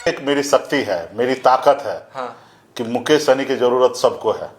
एक मेरी शक्ति है, मेरी ताकत है। हाँ। कि मुकेश सहनी की जरूरत सबको है।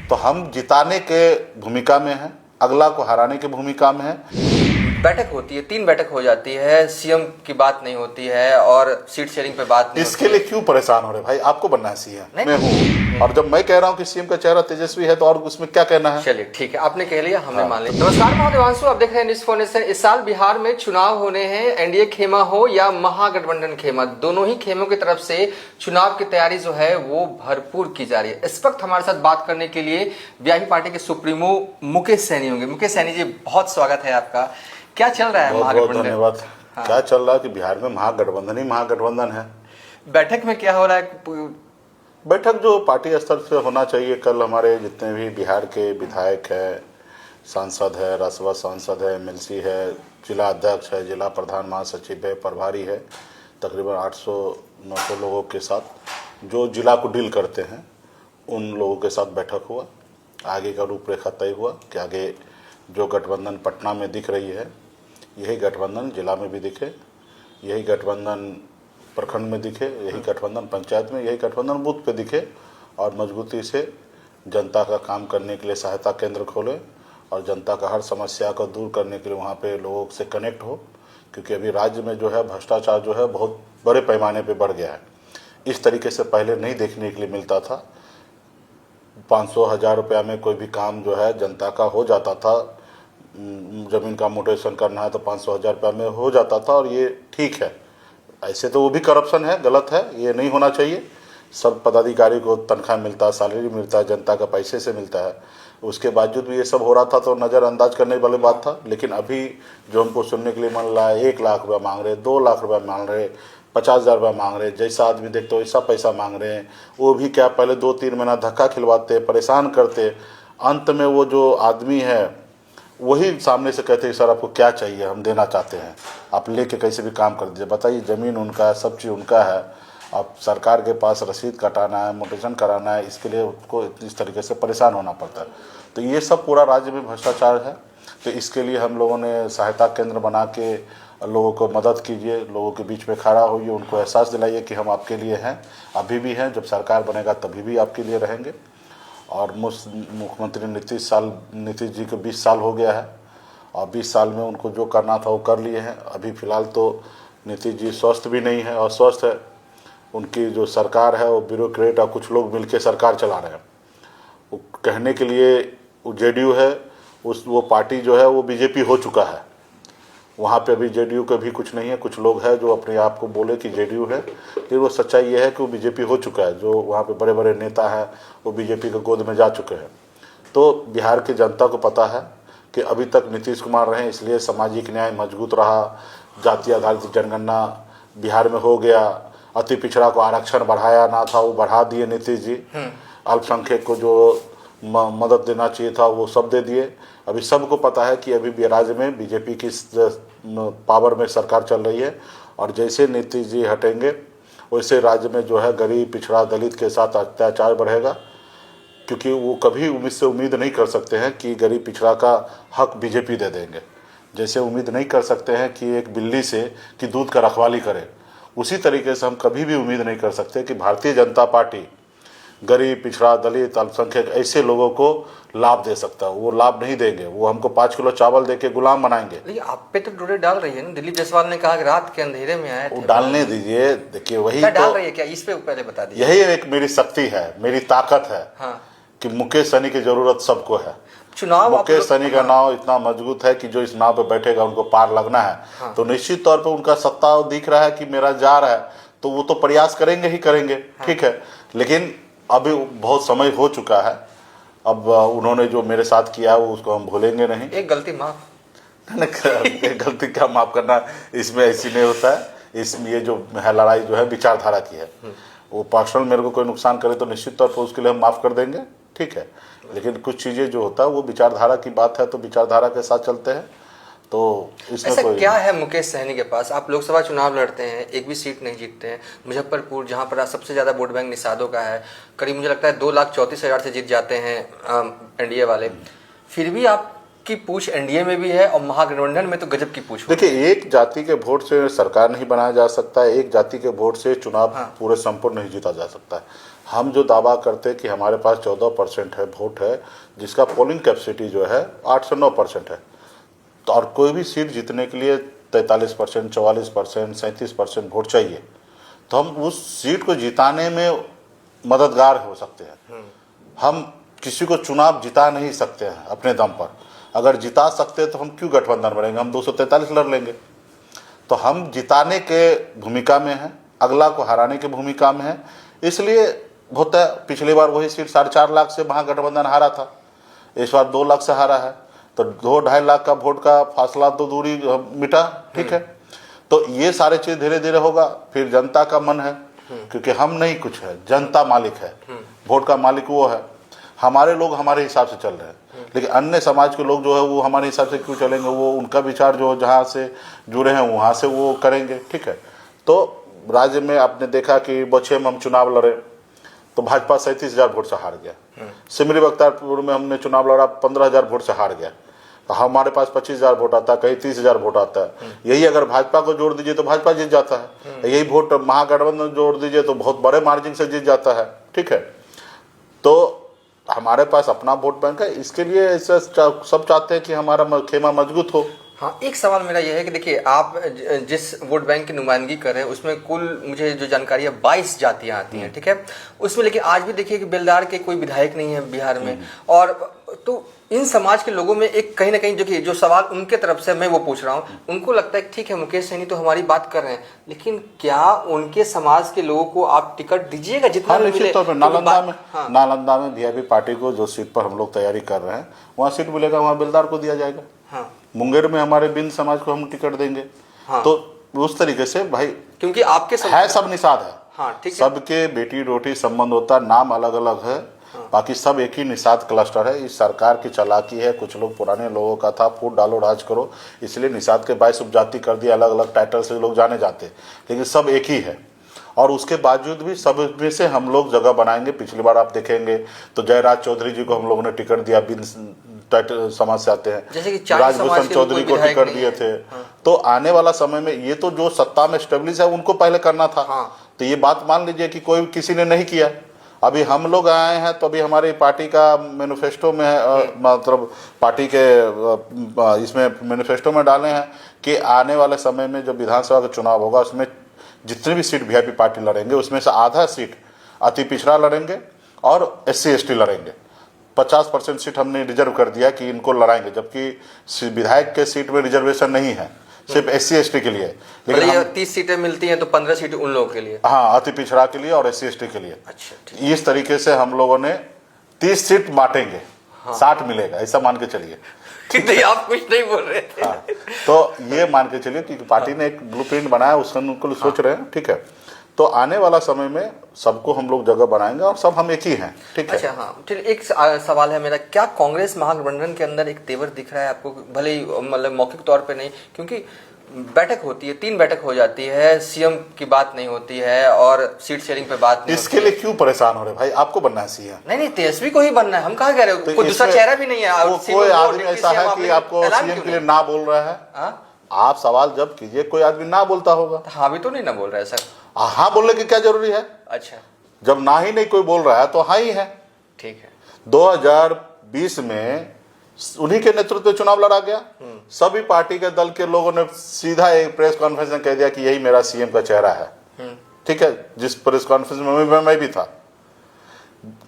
तो हम जिताने के भूमिका में हैं, अगला को हराने की भूमिका में हैं। बैठक होती है, 3 बैठक हो जाती है, सीएम की बात नहीं होती है और सीट शेयरिंग पे बात नहीं इसके होती लिए क्यों परेशान हो रहे भाई? आपको बनना है सीएम, नहीं। मैं हूँ। और जब मैं कह रहा हूँ कि सीएम का चेहरा तेजस्वी है तो और उसमें क्या कहना है? चलिए ठीक है, आपने कह लिया, हमने मान लिया। नमस्कार, मैं देवांशु, आप देख रहे हैं न्यूज़ फाउंडेशन। इस साल बिहार में चुनाव होने हैं। एनडीए खेमा हो या महागठबंधन खेमा, दोनों ही खेमों की तरफ से चुनाव की तैयारी जो है वो भरपूर की जा रही है। इस वक्त हमारे साथ बात करने के लिए वीआईपी पार्टी के सुप्रीमो मुकेश सहनी होंगे। मुकेश सहनी जी, बहुत स्वागत है आपका। क्या चल रहा है? बहुत बहुत धन्यवाद। हाँ। क्या चल रहा है कि बिहार में महागठबंधन ही महागठबंधन है। बैठक में क्या हो रहा है? बैठक जो पार्टी स्तर से होना चाहिए। कल हमारे जितने भी बिहार के विधायक है, सांसद है, राज्यसभा सांसद है, एमएलसी है, जिला अध्यक्ष है, जिला प्रधान महासचिव है, प्रभारी है, तकरीबन 800-900 लोगों के साथ जो जिला को डील करते हैं उन लोगों के साथ बैठक हुआ। आगे का रूपरेखा तय हुआ कि आगे जो गठबंधन पटना में दिख रही है यही गठबंधन जिला में भी दिखे, यही गठबंधन प्रखंड में दिखे, यही गठबंधन पंचायत में, यही गठबंधन बूथ पे दिखे और मजबूती से जनता का काम करने के लिए सहायता केंद्र खोले और जनता का हर समस्या को दूर करने के लिए वहाँ पे लोगों से कनेक्ट हो। क्योंकि अभी राज्य में जो है भ्रष्टाचार जो है बहुत बड़े पैमाने पे बढ़ गया है। इस तरीके से पहले नहीं देखने के लिए मिलता था। 500-1000 रुपया में कोई भी काम जो है जनता का हो जाता था। जमीन का म्यूटेशन करना है तो 500-1000 रुपया में हो जाता था और ये ठीक है। ऐसे तो वो भी करप्शन है, गलत है, ये नहीं होना चाहिए। सब पदाधिकारी को तनख्वाह मिलता है, सैलरी मिलता है, जनता का पैसे से मिलता है। उसके बावजूद भी ये सब हो रहा था तो नज़रअंदाज करने वाली बात था। लेकिन अभी जो हमको सुनने के लिए मिल रहा है, 1 लाख रुपया मांग रहे, 2 लाख रुपया मांग रहे, 50,000 रुपया मांग रहे, जैसा आदमी देखते हो वैसा पैसा मांग रहे हैं। वो भी क्या, पहले 2-3 महीना धक्का खिलवाते, परेशान करते, अंत में वो जो आदमी है वही सामने से कहते हैं सर आपको क्या चाहिए, हम देना चाहते हैं, आप लेके कैसे भी काम कर दीजिए। बताइए, ज़मीन उनका है, सब चीज़ उनका है, अब सरकार के पास रसीद कटाना है, म्यूटेशन कराना है, इसके लिए उसको इस तरीके से परेशान होना पड़ता है। तो ये सब पूरा राज्य में भ्रष्टाचार है। तो इसके लिए हम लोगों ने सहायता केंद्र बना के लोगों को मदद कीजिए, लोगों के बीच में खड़ा होइए, उनको एहसास दिलाइए कि हम आपके लिए हैं, अभी भी हैं, जब सरकार बनेगा तभी भी आपके लिए रहेंगे। और मुख्यमंत्री नीतीश जी को 20 साल हो गया है और 20 साल में उनको जो करना था वो कर लिए हैं। अभी फ़िलहाल तो नीतीश जी स्वस्थ भी नहीं है और स्वस्थ है। उनकी जो सरकार है वो ब्यूरोक्रेट और कुछ लोग मिलकर सरकार चला रहे हैं। वो कहने के लिए वो जेडीयू है, वो पार्टी जो है वो बीजेपी हो चुका है। वहाँ पे अभी जेडीयू का भी कुछ नहीं है। कुछ लोग हैं जो अपने आप को बोले कि जेडीयू है, लेकिन वो सच्चाई ये है कि वो बीजेपी हो चुका है। जो वहाँ पे बड़े बड़े नेता हैं वो बीजेपी के गोद में जा चुके हैं। तो बिहार की जनता को पता है कि अभी तक नीतीश कुमार रहे, इसलिए सामाजिक न्याय मजबूत रहा, जाति आधारित जनगणना बिहार में हो गया, अति पिछड़ा को आरक्षण बढ़ाया ना था वो बढ़ा दिए नीतीश जी, अल्पसंख्यक को जो मदद देना चाहिए था वो सब दे दिए। अभी सबको पता है कि अभी राज्य में बीजेपी की पावर में सरकार चल रही है और जैसे नीतीश जी हटेंगे वैसे राज्य में जो है गरीब, पिछड़ा, दलित के साथ अत्याचार बढ़ेगा। क्योंकि वो कभी उम्मीद नहीं कर सकते हैं कि गरीब पिछड़ा का हक बीजेपी दे देंगे। जैसे उम्मीद नहीं कर सकते हैं कि एक बिल्ली से कि दूध का रखवाली करे, उसी तरीके से हम कभी भी उम्मीद नहीं कर सकते कि भारतीय जनता पार्टी गरीब, पिछड़ा, दलित, अल्पसंख्यक ऐसे लोगों को लाभ दे सकता है। वो लाभ नहीं देंगे। वो हमको 5 किलो चावल देके गुलाम बनाएंगे। लेकिन आप पे तो डोरे डाल रही है ना। दिलीप जायसवाल ने कहा कि रात के अंधेरे में आए थे। वो डालने दीजिए। देखिए वही क्या डाल तो रही है, क्या इस पे पहले बता दीजिए। यही एक मेरी शक्ति है, मेरी ताकत है। हाँ। कि मुकेश सहनी की जरूरत सबको है। चुनाव मुकेश सहनी का नाव इतना मजबूत है कि जो इस नाव पे बैठेगा उनको पार लगना है। हाँ। तो निश्चित तौर पे उनका सत्ता दिख रहा है कि मेरा जा रहा है, तो वो तो प्रयास करेंगे ही करेंगे। हाँ। ठीक है, लेकिन अभी बहुत समय हो चुका है। अब उन्होंने जो मेरे साथ किया है वो उसको हम भूलेंगे नहीं। एक गलती माफ एक गलती क्या माफ करना, इसमें ऐसी नहीं होता है। इसमें ये जो है लड़ाई जो है विचारधारा की है। वो पर्सनल मेरे को कोई नुकसान करे तो निश्चित तौर पर उसके लिए हम माफ़ कर देंगे, ठीक है। लेकिन कुछ चीज़ें जो होता है वो विचारधारा की बात है, तो विचारधारा के साथ चलते हैं। तो इसमें ऐसा कोई क्या है मुकेश सहनी के पास? आप लोकसभा चुनाव लड़ते हैं, एक भी सीट नहीं जीतते हैं। मुजफ्फरपुर, जहां पर सबसे ज्यादा वोट बैंक निषादों का है, करीब मुझे लगता है 2,34,000 से जीत जाते हैं एनडीए वाले। फिर भी आप की पूछ एनडीए में भी है और महागठबंधन में तो गजब की पूछ होगी। देखिए, एक जाति के वोट से सरकार नहीं बनाया जा सकता है, एक जाति के वोट से चुनाव पूरे संपूर्ण नहीं जीता जा सकता है। हम जो दावा करते हैं कि हमारे पास 14% है वोट है, जिसका पोलिंग कैपेसिटी जो है 8 से 9% है, तो और कोई भी सीट जीतने के लिए 43%, 44%, 37% वोट चाहिए, तो हम उस सीट को जिताने में मददगार हो सकते हैं। हम किसी को चुनाव जिता नहीं सकते हैं अपने दम पर। अगर जिता सकते हैं तो हम क्यों गठबंधन बनेंगे, हम 243 लड़ लेंगे। तो हम जिताने के भूमिका में हैं, अगला को हराने की भूमिका में है। इसलिए होता है, पिछली बार वही सीट 4.5 लाख से महागठबंधन हारा था, इस बार 2 लाख से हारा है, तो 2-2.5 लाख का वोट का फासला तो दूरी मिटा। ठीक है, तो ये सारे चीज धीरे धीरे होगा। फिर जनता का मन है, क्योंकि हम नहीं कुछ है, जनता मालिक है, वोट का मालिक वो है। हमारे लोग हमारे हिसाब से चल रहे हैं, लेकिन अन्य समाज के लोग जो है वो हमारे हिसाब से क्यों चलेंगे, वो उनका विचार जो जहाँ से जुड़े हैं वहाँ से वो करेंगे। ठीक है, तो राज्य में आपने देखा कि बछे में हम चुनाव लड़े तो भाजपा 37,000 वोट से हार गया। सिमरी बख्तियारपुर में हमने चुनाव लड़ा, 15,000 वोट से हार गया। तो हमारे पास 25,000 वोट आता है, कहीं 30,000 वोट आता है। यही अगर भाजपा को जोड़ दीजिए तो भाजपा जीत जाता है, यही वोट महागठबंधन जोड़ दीजिए तो बहुत बड़े मार्जिन से जीत जाता है। ठीक है, तो हमारे पास अपना वोट बैंक है, इसके लिए ऐसा सब चाहते हैं कि हमारा खेमा मजबूत हो। हाँ, एक सवाल मेरा यह है कि देखिए, आप जिस वोट बैंक की नुमाइंदगी कर रहे हैं उसमें कुल मुझे जो जानकारी है 22 जातियां आती हैं। ठीक है, उसमें लेकिन आज भी देखिए कि बेलदार के कोई विधायक नहीं है बिहार में। और तो इन समाज के लोगों में एक कहीं ना कहीं जो सवाल उनके तरफ से मैं वो पूछ रहा हूँ, उनको लगता है ठीक है मुकेश सहनी तो हमारी बात कर रहे हैं, लेकिन क्या उनके समाज के लोगों को आप टिकट दीजिएगा जितना भी मिले? तो नालंदा में वीआईपी पार्टी को जो सीट पर हम लोग तैयारी कर रहे हैं वहाँ सीट मिलेगा, वहाँ बेलदार को दिया जाएगा। हाँ, मुंगेर में हमारे बिंद समाज को हम टिकट देंगे। हाँ, तो उस तरीके से भाई, क्योंकि आपके है सब निषाद है। हाँ, ठीक है, सबके बेटी रोटी संबंध होता है, नाम अलग अलग है। हाँ, बाकी सब एक ही निषाद क्लस्टर है। इस सरकार की चालाकी है, कुछ लोग पुराने लोगों का था, फूट डालो राज करो, इसलिए निषाद के 22 उपजाति कर दिया, अलग अलग टाइटल से लोग जाने जाते, लेकिन सब एक ही है। और उसके बावजूद भी सब में से हम लोग जगह बनाएंगे। पिछली बार आप देखेंगे तो जयराज चौधरी जी को हम लोगों ने टिकट दिया, बिन टाइटल समाज से आते हैं, जैसे कि राजभूषण चौधरी को टिकट दिए थे। हाँ, तो आने वाला समय में ये तो जो सत्ता में स्टेब्लिश है उनको पहले करना था। हाँ, तो ये बात मान लीजिए कि कोई किसी ने नहीं किया। अभी हम लोग आए हैं तो अभी हमारी पार्टी का मैनिफेस्टो में है, मतलब पार्टी के इसमें मैनिफेस्टो में डाले हैं कि आने वाले समय में जब विधानसभा का चुनाव होगा उसमें जितने भी सीट वीआईपी पार्टी लड़ेंगे उसमें से आधा सीट अति पिछड़ा लड़ेंगे और SC/ST लड़ेंगे। 50% सीट हमने रिजर्व कर दिया कि इनको लड़ाएंगे, जबकि विधायक के सीट में रिजर्वेशन नहीं है, सिर्फ SC/ST के लिए। लेकिन 30 सीटें मिलती हैं तो 15 सीटें उन लोगों के लिए। हाँ, अति पिछड़ा के लिए और SC/ST के लिए। अच्छा, इस तरीके से हम लोगों ने 30 सीट बांटेंगे। हाँ, 60 मिलेगा, ऐसा मान के चलिए। नहीं, आप कुछ नहीं बोल रहे थे। हाँ, तो ये मान के चलिए कि पार्टी ने एक ब्लूप्रिंट बनाया, उसका उनको सोच रहे हैं। ठीक है, तो आने वाला समय में सबको हम लोग जगह बनाएंगे और सब हम एक ही हैं। ठीक है। अच्छा, हाँ, ठीक। एक सवाल है मेरा, क्या कांग्रेस महागठबंधन के अंदर एक तेवर दिख रहा है आपको? भले ही मतलब मौखिक तौर पे नहीं, क्योंकि बैठक होती है, 3 बैठक हो जाती है, सीएम की बात नहीं होती है और सीट शेयरिंग पे बात नहीं। इसके लिए क्यों परेशान हो रहे भाई? आपको बनना है सीएम? नहीं, तेजस्वी को ही बनना है। हम कहाँ कह रहे हो, कोई दूसरा चेहरा भी नहीं है। कोई आदमी ऐसा है कि आपको सीएम के लिए ना बोल रहा है? आप सवाल जब कीजिए, कोई आदमी ना बोलता होगा। हाँ भी तो नहीं ना बोल रहा है सर। हाँ बोलने की क्या जरूरी है? अच्छा, जब ना ही नहीं कोई बोल रहा है तो हाँ ही है। ठीक है। 2020 में उन्हीं के नेतृत्व में चुनाव लड़ा गया। सभी पार्टी के दल के लोगों ने सीधा एक प्रेस कॉन्फ्रेंस में कह दिया कि यही मेरा सीएम का चेहरा है। ठीक है, जिस प्रेस कॉन्फ्रेंस में मैं भी था,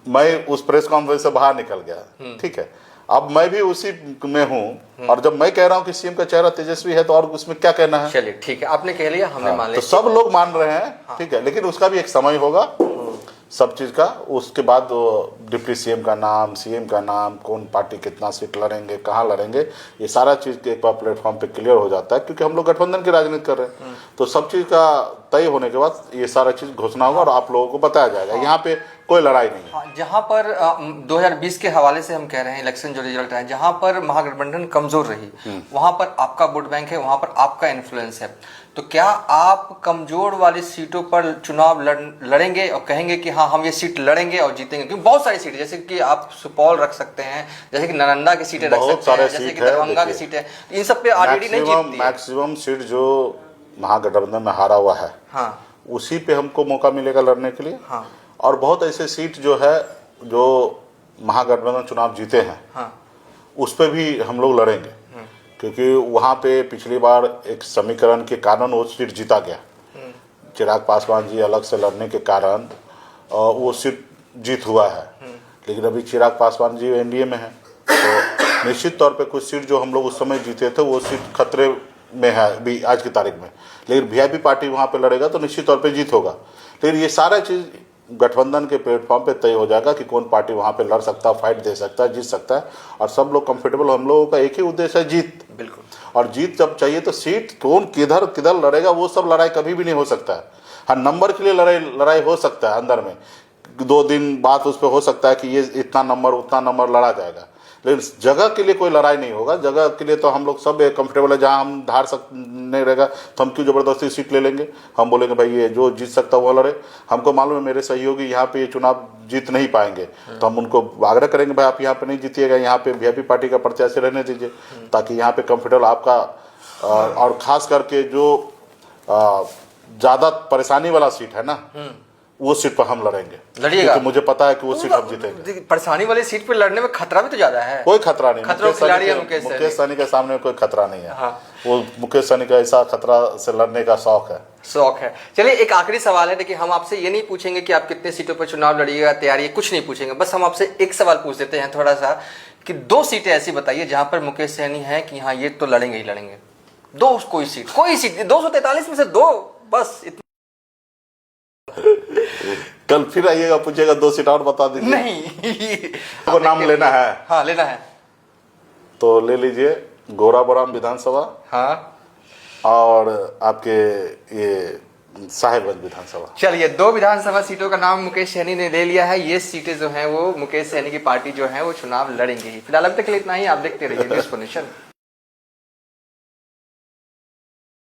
मैं उस प्रेस कॉन्फ्रेंस से बाहर निकल गया। ठीक है, अब मैं भी उसी में हूँ और जब मैं कह रहा हूँ कि सीएम का चेहरा तेजस्वी है तो और उसमें क्या कहना है? चलिए ठीक है, आपने कह लिया, हमने मान लिया। तो सब लोग मान रहे हैं। हाँ, ठीक है, लेकिन उसका भी एक समय होगा सब चीज का। उसके बाद डिप्टी सीएम का नाम, सीएम का नाम, कौन पार्टी कितना सीट लड़ेंगे, कहाँ लड़ेंगे, ये सारा चीज एक बार प्लेटफॉर्म पे क्लियर हो जाता है, क्योंकि हम लोग गठबंधन की राजनीति कर रहे हैं। तो सब चीज का तय होने के बाद ये सारा चीज घोषणा होगा और आप लोगों को बताया जाएगा। यहाँ पे कोई लड़ाई नहीं है। जहाँ पर 2020 के हवाले से हम कह रहे हैं, इलेक्शन जो रिजल्ट है, जहाँ पर महागठबंधन कमजोर रही, वहां पर आपका वोट बैंक है, वहां पर आपका इन्फ्लुएंस है। तो क्या आप कमजोर वाली सीटों पर चुनाव लड़ेंगे और कहेंगे कि हाँ हम ये सीट लड़ेंगे और जीतेंगे? क्योंकि बहुत सारी सीटें, जैसे कि आप सुपौल रख सकते हैं, जैसे कि नालंदा की सीटें रख सकते हैं, जैसे कि दरभंगा की सीटें, इन सब पे ऑलरेडी नहीं जीतती है। मैक्सिमम सीट जो महागठबंधन में हारा हुआ है, हाँ, उसी पे हमको मौका मिलेगा लड़ने के लिए। हाँ, और बहुत ऐसे सीट जो है जो महागठबंधन चुनाव जीते हैं, हाँ, उस पे भी हम लोग लड़ेंगे, क्योंकि वहाँ पे पिछली बार एक समीकरण के कारण वो सीट जीता गया। चिराग पासवान जी अलग से लड़ने के कारण वो सीट जीत हुआ है। लेकिन अभी चिराग पासवान जी एनडीए में हैं, तो निश्चित तौर पे कुछ सीट जो हम लोग उस समय जीते थे वो सीट खतरे में है अभी आज की तारीख में। लेकिन वीआईपी पार्टी वहाँ पे लड़ेगा तो निश्चित तौर पे जीत होगा। लेकिन ये सारा चीज़ गठबंधन के प्लेटफॉर्म पे तय हो जाएगा कि कौन पार्टी वहाँ पे लड़ सकता है, फाइट दे सकता है, जीत सकता है। और सब लोग कंफर्टेबल, हम लोगों का एक ही उद्देश्य है, जीत। बिल्कुल। और जीत जब चाहिए तो सीट कौन किधर किधर लड़ेगा वो सब लड़ाई कभी भी नहीं हो सकता है। हाँ, नंबर के लिए लड़ाई हो सकता है, अंदर में 2 दिन बात उस पर हो सकता है कि ये इतना नंबर उतना नंबर लड़ा जाएगा, लेकिन जगह के लिए कोई लड़ाई नहीं होगा। जगह के लिए तो हम लोग सब कंफर्टेबल है, जहाँ हम धार नहीं रहेगा तो हम क्यों ज़बरदस्ती सीट ले लेंगे। हम बोलेंगे भाई ये जो जीत सकता है वो लड़े। हमको मालूम है मेरे सहयोगी यहाँ पे ये चुनाव जीत नहीं पाएंगे, तो हम उनको आग्रह करेंगे भाई आप यहाँ पे नहीं जीतिएगा, यहाँ पे वीआईपी पार्टी का प्रत्याशी रहने दीजिए, ताकि यहाँ पे कंफर्टेबल आपका और ख़ास करके जो ज़्यादा परेशानी वाला सीट है ना, वो सीट पर हम लड़ेंगे, लड़िएगा। क्योंकि मुझे पता है कि वो सीट हम जीतेंगे। परेशानी वाली सीट पे लड़ने में खतरा भी तो ज्यादा है। कोई खतरा नहीं, खतरों के खिलाड़ी है मुकेश सहनी के सामने कोई खतरा नहीं है। हाँ। वो मुकेश सहनी का ऐसा खतरा से लड़ने का शौक है। चलिए एक आखिरी सवाल है। देखिए हम आपसे ये नहीं पूछेंगे कि आप कितने सीटों पर चुनाव लड़िएगा, तैयारी, कुछ नहीं पूछेंगे। बस हम आपसे एक सवाल पूछ देते हैं थोड़ा सा, कि 2 सीटें ऐसी बताइए जहां पर मुकेश सहनी है कि हाँ ये तो लड़ेंगे ही लड़ेंगे। 2 कोई सीट 243 में से 2 बस। कल फिर आइएगा, पूछेगा 2 सीट और बता दीजिए। नहीं वो नाम लेना है। हाँ लेना है तो ले लीजिए गौराबोराम विधानसभा, हाँ, और आपके ये साहेबगंज विधानसभा। चलिए 2 विधानसभा सीटों का नाम मुकेश सहनी ने ले लिया है। ये सीटें जो हैं वो मुकेश सहनी की पार्टी जो है वो चुनाव लड़ेंगे ही। फिलहाल अब तक के लिए इतना ही। आप देखते रहिए न्यूज़ फॉर नेशन।